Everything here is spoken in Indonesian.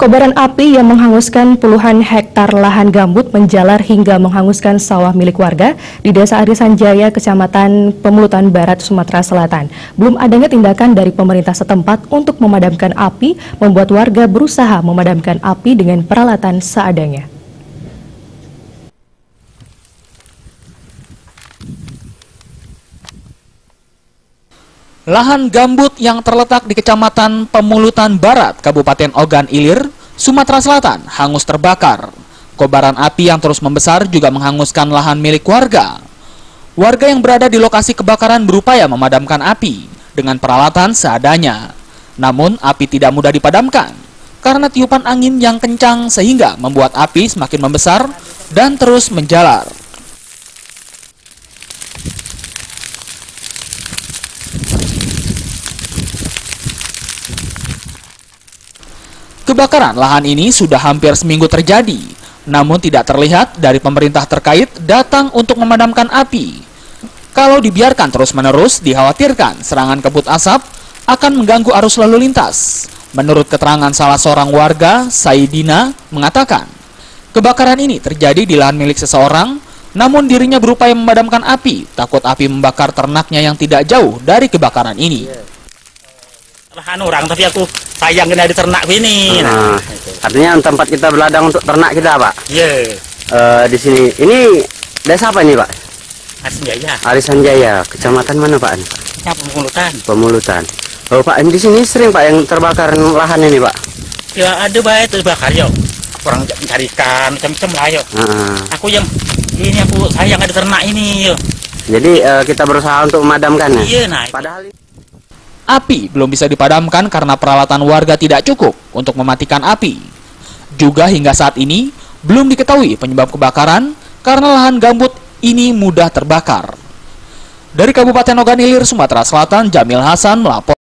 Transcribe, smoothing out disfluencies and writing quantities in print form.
Kobaran api yang menghanguskan puluhan hektar lahan gambut menjalar hingga menghanguskan sawah milik warga di Desa Arisan Jaya, Kecamatan Pemulutan Barat, Sumatera Selatan. Belum adanya tindakan dari pemerintah setempat untuk memadamkan api, membuat warga berusaha memadamkan api dengan peralatan seadanya. Lahan gambut yang terletak di Kecamatan Pemulutan Barat, Kabupaten Ogan Ilir, Sumatera Selatan, hangus terbakar. Kobaran api yang terus membesar juga menghanguskan lahan milik warga. Warga yang berada di lokasi kebakaran berupaya memadamkan api dengan peralatan seadanya. Namun, api tidak mudah dipadamkan karena tiupan angin yang kencang sehingga membuat api semakin membesar dan terus menjalar. Kebakaran lahan ini sudah hampir seminggu terjadi, namun tidak terlihat dari pemerintah terkait datang untuk memadamkan api. Kalau dibiarkan terus-menerus, dikhawatirkan serangan kabut asap akan mengganggu arus lalu lintas. Menurut keterangan salah seorang warga, Saidina, mengatakan, kebakaran ini terjadi di lahan milik seseorang, namun dirinya berupaya memadamkan api, takut api membakar ternaknya yang tidak jauh dari kebakaran ini. Lahan orang, tapi aku sayang kena di ternak ini. Nah, artinya tempat kita berladang untuk ternak kita, Pak. Iya. Di sini, ini desa apa ini, Pak? Arisan Jaya. Arisan Jaya, kecamatan mana, Pak? Ya, Pemulutan. Pemulutan. Oh, Pak, di sini sering, Pak, yang terbakar lahan ini, Pak? Ya, ada baik terbakar, yo. Orang mencarikan macam-macam lah, yo. Aku yang ini aku sayang ada ternak ini, yo. Jadi kita berusaha untuk memadamkannya. Iya, nah. Padahal Api belum bisa dipadamkan karena peralatan warga tidak cukup untuk mematikan api. Juga hingga saat ini, belum diketahui penyebab kebakaran karena lahan gambut ini mudah terbakar. Dari Kabupaten Ogan Ilir, Sumatera Selatan, Jamil Hasan melapor.